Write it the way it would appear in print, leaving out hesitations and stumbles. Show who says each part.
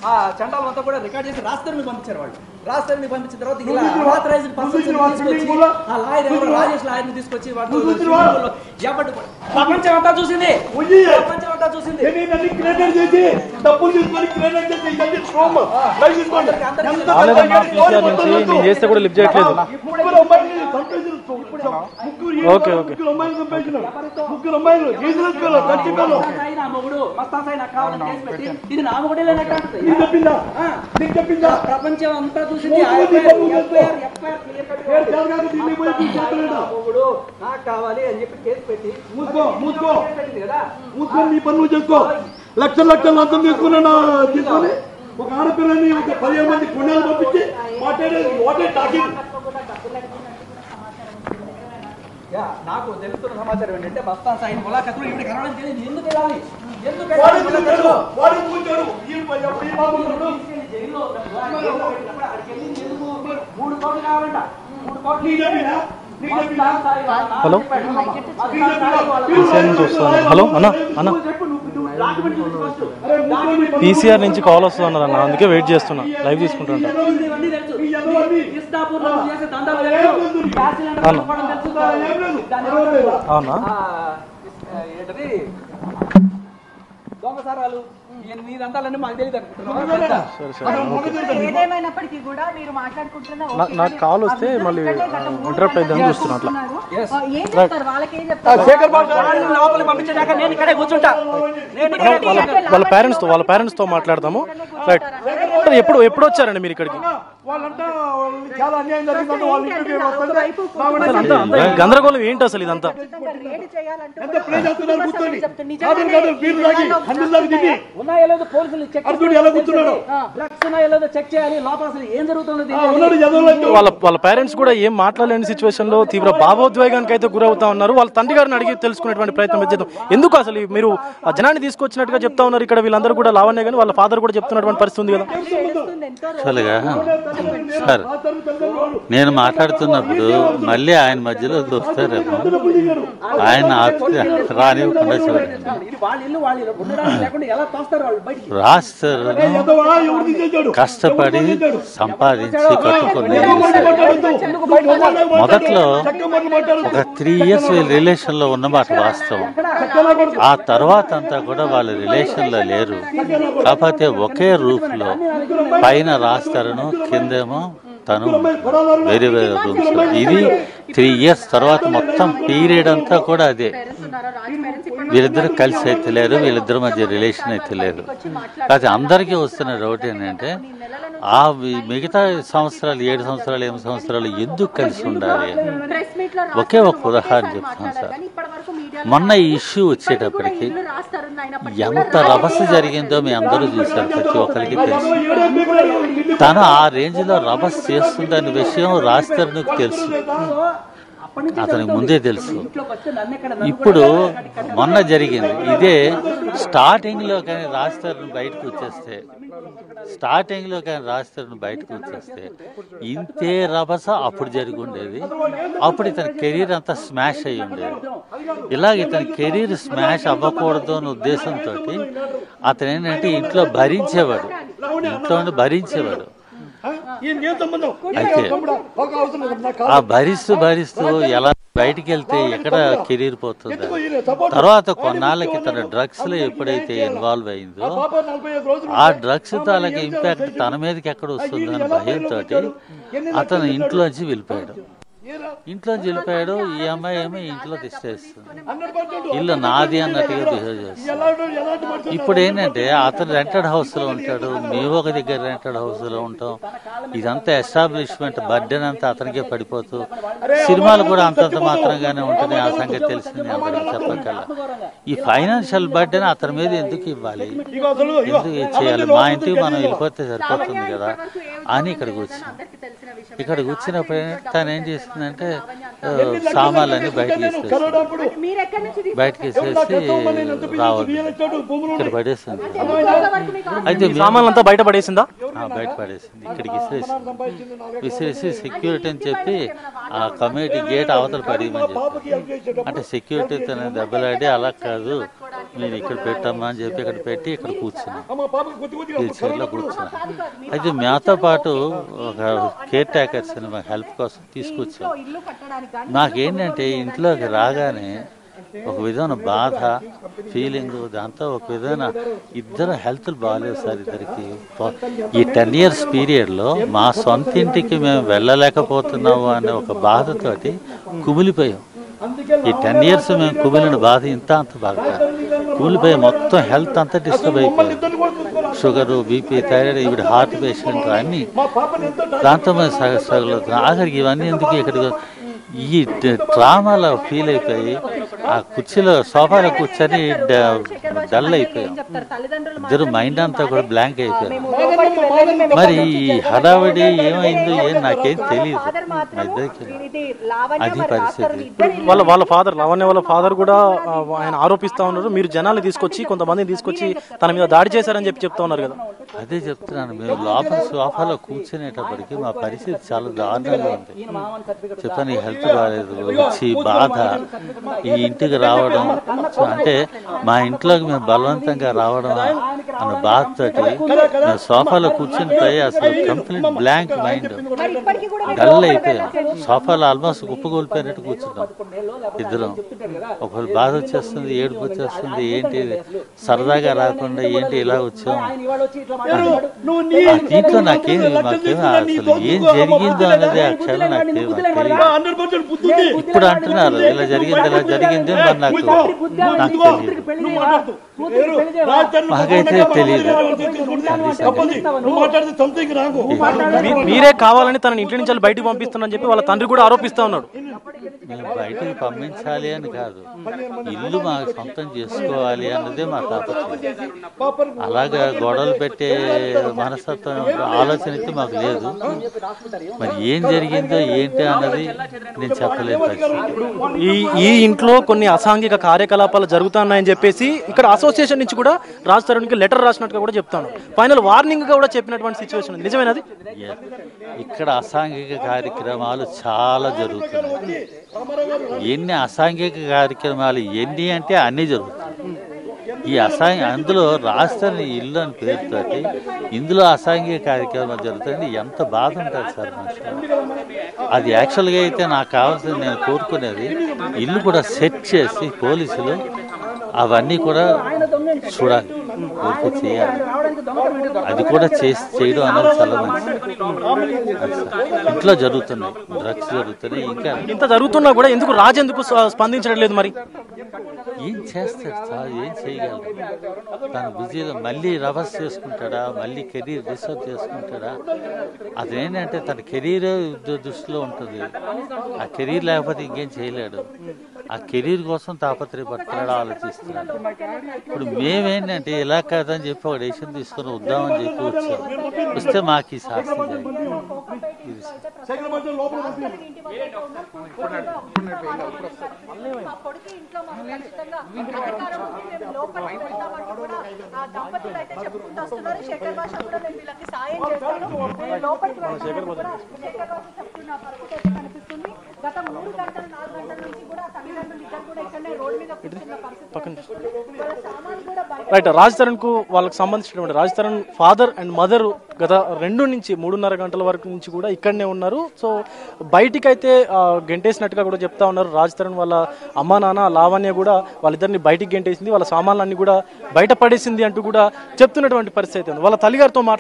Speaker 1: ఆ చండాలం అంతా కూడా రికార్డ్ చేసి రాస్తారని పంపించారు వాళ్ళు. రాస్తారని పంపించిన తర్వాత ఆ లాయర్ ఎవరు రాజేష్ లాయర్ని తీసుకొచ్చి ప్రపంచం అంతా చూసింది. ప్రపంచం అంతా చూసింది.
Speaker 2: చేస్తే కూడా లిఫ్ట్ చేయట్లేదు. ఓకే ఓకే
Speaker 1: ప్రపంచం అంతా చూసింది. నాకు కావాలి అని చెప్పి కేసు పెట్టి
Speaker 3: మూసుకొని నీ పనులు చేసుకో. లక్షల లంచం తీసుకున్నా తీసుకొని ఒక ఆడపిల్లని 15 మంది కొన్నాళ్ళు పంపించి
Speaker 1: నాకు తెలుస్తున్న సమాచారం ఏంటంటే మస్తాన్ సాయి ములాఖతులు ఇప్పుడు కనడం తెలియదు. ఎందుకు వెళ్ళాలి?
Speaker 2: హలో హలో అన్న అన్న పీసీఆర్ నుంచి కాల్ వస్తుంది అన్నారు అన్న, అందుకే వెయిట్ చేస్తున్నా. లైవ్ తీసుకుంటా. అవునా
Speaker 1: దొంగసారాలు
Speaker 4: ఏదేమైనప్పటికీ కూడా మీరు మాట్లాడుకుంటున్న
Speaker 2: నాకు కాల్ వస్తే మళ్ళీ ఇంటరప్ట్ అయిద్దని చూస్తున్నా. అట్లా
Speaker 4: ఏం చెప్తారు? వాళ్ళకి ఏం చెప్తారు?
Speaker 2: వాళ్ళ పేరెంట్స్ తో మాట్లాడతాము. రైట్. ఎప్పుడు వచ్చారండి మీరు ఇక్కడికి? గందరగోళం ఏంటి అసలు ఇదంతా? వాళ్ళ పేరెంట్స్ కూడా ఏం మాట్లాడలేని సిచ్యువేషన్ లో తీవ్ర భావోద్వేగానికి అయితే గురవుతా ఉన్నారు. వాళ్ళ తండ్రి గారిని అడిగి తెలుసుకునేటువంటి ప్రయత్నం చేద్దాం. ఎందుకు అసలు మీరు ఆ జనాన్ని తీసుకొచ్చినట్టుగా చెప్తా ఉన్నారు ఇక్కడ వీళ్ళందరూ కూడా లావణ్య కానీ వాళ్ళ ఫాదర్ కూడా చెప్తున్నటువంటి పరిస్థితి ఉంది కదా.
Speaker 5: సార్ నేను మాట్లాడుతున్నప్పుడు మళ్ళీ ఆయన మధ్యలో దూస్తారేమో, ఆయన రానివ్వకుండా చూడండి. రాస్తారు కష్టపడి సంపాదించి కట్టుకుని మొదట్లో ఒక 3 years రిలేషన్ లో ఉన్నమాట వాస్తవం. ఆ తర్వాత అంతా కూడా వాళ్ళ రిలేషన్ లో లేరు. కాకపోతే ఒకే రూఫ్ లో పైన రాస్తారను కిందేమో తను వేరే వేరే రూమ్స్. ఇది 3 years తర్వాత మొత్తం పీరియడ్ అంతా కూడా అదే. వీళ్ళిద్దరు కలిసి అయితే లేరు, వీళ్ళిద్దరి మధ్య రిలేషన్ అయితే లేదు. కాకపోతే అందరికీ వస్తున్న డౌట్ ఏంటంటే ఆ మిగతా సంవత్సరాలు 7 సంవత్సరాలు 8 సంవత్సరాలు ఎందుకు కలిసి ఉండాలి అని ఒకే ఒక ఉదాహరణ చెప్తాను సార్. మొన్న ఈ ఇష్యూ వచ్చేటప్పటికి ఎంత రభస జరిగిందో మీ అందరూ చూశారు, ప్రతి ఒక్కరికి తెలుసు. తను ఆ రేంజ్ లో రభస్ చేస్తుందనే విషయం రాజ్తరుణ్కి తెలుసు, అతనికి ముందే తెలుసు. ఇప్పుడు మొన్న జరిగింది ఇదే. స్టార్టింగ్ లో కానీ రాజ్తరుణ్ బయటకు వచ్చేస్తే ఇంతే రభస అప్పుడు జరిగి ఉండేది. అప్పుడు ఇతని కెరీర్ అంతా స్మాష్ అయ్యి ఉండేది. ఇలాగ ఇతని కెరీర్ స్మాష్ అవ్వకూడదు అనే ఉద్దేశంతో అతను ఏంటంటే ఇంట్లో భరించేవాడు. అయితే ఆ భరిస్తూ ఎలా బయటికి వెళ్తే ఎక్కడ కెరీర్ పోతుంది. తర్వాత కొన్నాళ్ళకి తన డ్రగ్స్ లో ఎప్పుడైతే ఇన్వాల్వ్ అయిందో ఆ డ్రగ్స్ తాలూకు ఇంపాక్ట్ తన మీదకి ఎక్కడ వస్తుందని భయంతో అతను ఇంట్లోంచి వెళ్ళిపోయాడు. ఈ అమ్మాయి ఏమో ఇంట్లో తిష్టేస్తుంది, ఇల్లు నాది అన్నట్టుగా బిహేవ్ చేస్తుంది. ఇప్పుడు ఏంటంటే అతను రెంటెడ్ హౌస్ లో ఉంటాడు, మేము ఒక దగ్గర రెంటెడ్ హౌస్ లో ఉంటాం. ఇదంతా ఎస్టాబ్లిష్మెంట్ బర్డెన్ అంతా అతనికే పడిపోతూ సినిమాలు కూడా అంతంత మాత్రంగానే ఉంటున్నాయి. ఆ సంగతి తెలిసింది అందరికి చెప్పగల. ఈ ఫైనాన్షియల్ బర్డెన్ అతని మీద ఎందుకు ఇవ్వాలి, ఎందుకు చేయాలి? మా ఇంటికి మనం వెళ్ళిపోతే సరిపోతుంది కదా అని ఇక్కడికి వచ్చినప్పుడు తను ఏం చేసిందంటే సామాన్లన్నీ బయటకి వేసేసి రావద్దు ఇక్కడ పడేసింది.
Speaker 2: అయితే సామాన్లంతా బయట పడేసిందా?
Speaker 5: బయట పడేసింది. ఇక్కడికి విసిరేసి సెక్యూరిటీ అని చెప్పి ఆ కమ్యూనిటీ గేట్ అవతల పడేయమని చెప్పి, అంటే సెక్యూరిటీ తన దెబ్బలాడి అలా కాదు నేను ఇక్కడ పెట్టమ్మా అని చెప్పి ఇక్కడ పెట్టి ఇక్కడ కూర్చున్నాను, ఈ చైర్లో కూర్చున్నాను. అయితే మాతో పాటు ఒక కేర్ టేకర్స్ అని మా హెల్ప్ కోసం తీసుకొచ్చాం. నాకేంటంటే ఇంట్లోకి రాగానే ఒక విధమైన బాధ ఫీలింగ్, దాంతో ఒక విధమైన ఇద్దరు హెల్త్ బాగాలేవు సార్ ఇద్దరికి. ఈ 10 years పీరియడ్లో మా సొంత ఇంటికి మేము వెళ్ళలేకపోతున్నాము అనే ఒక బాధతోటి కుమిలిపోయాం. ఈ 10 years మేము కుమిలిన బాధ ఇంత అంత బాగా కుమిలిపోయి మొత్తం హెల్త్ అంతా డిస్టర్బ్ అయిపోయింది. షుగరు, బీపీ, థైరాయిడ్, ఇప్పుడు హార్ట్ పేషెంట్ అన్నీ దాంతో మేము సగలుతున్నాం. ఆఖరికి ఇవన్నీ ఎందుకు ఇక్కడ ఈ డ్రామాలో ఫీల్ అయిపోయి ఆ కుర్చీలో సోఫాలో కూర్చొని డల్ అయిపోయాం. ఇద్దరు మైండ్ అంతా కూడా బ్లాంక్ అయిపోయాం. మరి ఈ హడావిడి ఏమైందో నాకేం తెలియదు మా ఇద్దరికి. అది పరిస్థితి.
Speaker 2: వాళ్ళ ఫాదర్ లావణ్య వాళ్ళ ఫాదర్ కూడా ఆయన ఆరోపిస్తా ఉన్నారు, మీరు జనాలు తీసుకొచ్చి కొంతమందిని తీసుకొచ్చి తన మీద దాడి చేశారని చెప్తా ఉన్నారు కదా.
Speaker 5: అదే చెప్తున్నాను, మేము లోపల సోఫాలో కూర్చునేటప్పటికి మా పరిస్థితి చాలా దారుణంగా ఉంది. చెప్పాను, ఈ హెల్త్ బాగాలేదు, వచ్చి బాధ, ఈ ఇంటికి రావడం అంటే మా ఇంట్లోకి మేము బలవంతంగా రావడం అన్న బాధతోటి మేము సోఫాలో కూర్చుని పోయి అసలు కంప్లీట్ బ్లాంక్ మైండ్ డల్ అయిపోయాం. సోఫాలో ఆల్మోస్ట్ కుప్పగోలిపోయినట్టు కూర్చున్నాం ఇద్దరం. ఒకళ్ళు బాధ వచ్చేస్తుంది, ఏడుపు వచ్చేస్తుంది, ఏంటి సరదాగా రాకుండా ఏంటి ఇలా వచ్చాం. దీంట్లో మాకేమీ అసలు ఏం జరిగిందో అనేది ఆ క్షణం నాకేమో తెలియదు. ఇప్పుడు అంటున్నారు ఇలా జరిగింది మరి నాకు మాకైతే తెలియదు.
Speaker 2: మీరే కావాలని తన ఇంటి నుంచి బయటకు పంపిస్తున్నారని చెప్పి వాళ్ళ తండ్రి కూడా ఆరోపిస్తా ఉన్నాడు.
Speaker 5: మేము బయటకు పంపించాలి అని కాదు, ఇల్లు మాకు సొంతం చేసుకోవాలి అన్నదే మా తాపత్రయం. అలాగా గొడవలు పెట్టే మనస్తత్వం ఆలోచన అయితే మాకు లేదు. మరి ఏం జరిగిందో ఏంటి అన్నది నేను చెప్పలేను.
Speaker 2: ఈ ఇంట్లో కొన్ని అసాంఘిక కార్యకలాపాలు జరుగుతున్నాయని చెప్పేసి ఇక్కడ అసోసియేషన్ నుంచి కూడా రాజ్ తరుణ్కి లెటర్ రాసినట్టుగా కూడా చెప్తాను. ఫైనల్ వార్నింగ్ గా కూడా చెప్పినటువంటి సిచ్యువేషన్ నిజమేనది.
Speaker 5: ఇక్కడ అసాంఘిక కార్యక్రమాలు చాలా జరుగుతున్నాయి. ఎన్ని అసాంఘిక కార్యక్రమాలు ఎన్ని అంటే అన్నీ జరుగుతాయి. ఈ అందులో రాష్ట్రాన్ని ఇల్లు అని పేరుతోటి ఇందులో అసాంఘిక కార్యక్రమాలు జరుగుతాయని ఎంత బాధ ఉంటుంది సార్ మనుషులు. అది యాక్చువల్గా అయితే నాకు కావాల్సింది, నేను కోరుకునేది ఇల్లు కూడా సెట్ చేసి పోలీసులు అవన్నీ కూడా చూడాలి, ఓకే చేయాలి. అది కూడా చేయడం అనేది చాలా మంచిది. ఇంట్లో జరుగుతున్నాయి, డ్రగ్స్ జరుగుతున్నాయి. ఇంకా
Speaker 2: ఇంత జరుగుతున్నా కూడా ఎందుకు రాజు ఎందుకు స్పందించడం లేదు? మరి
Speaker 5: ఏం చేస్తాడు సార్, ఏం చేయగలరు? తను బిజీగా మళ్ళీ రివర్స్ చేసుకుంటాడా, మళ్ళీ కెరీర్ డిస్టర్బ్ చేసుకుంటాడా? అదేంటంటే తన కెరీర్ దృష్టిలో ఉంటుంది. ఆ కెరీర్ లేకపోతే ఇంకేం చేయలేడు. ఆ కెరీర్ కోసం తాపత్రయపడతాడు, ఆలోచిస్తున్నాడు. ఇప్పుడు మేమేంటంటే ఇలా కాదని చెప్పి ఒక డెసిషన్ తీసుకుని వద్దామని చెప్పి వస్తే మాకు ఈ శాస్త్రం
Speaker 4: గత 3 గంటలు 4 గంటల నుంచి కూడా తల్లిదండ్రులు ఇద్దరు కూడా ఇక్కడనే రోడ్ మీద కూర్చున్న పరిస్థితి.
Speaker 2: రైట్, రాజ్ తరుణ్ కు వాళ్ళకి సంబంధించినటువంటి Raj Tarun father and mother గత 2 నుంచి 3:30 గంటల వరకు నుంచి కూడా ఇక్కడనే ఉన్నారు. సో బయటికి అయితే గెంటేసినట్టుగా కూడా చెప్తా ఉన్నారు. రాజ్ తరుణ్ వాళ్ళ అమ్మా నాన్న లావణ్య కూడా వాళ్ళిద్దరిని బయటికి గెంటేసింది, వాళ్ళ సామాన్లన్నీ కూడా బయట పడేసింది అంటూ కూడా చెప్తున్నటువంటి పరిస్థితి ఉంది. వాళ్ళ తల్లిగారితో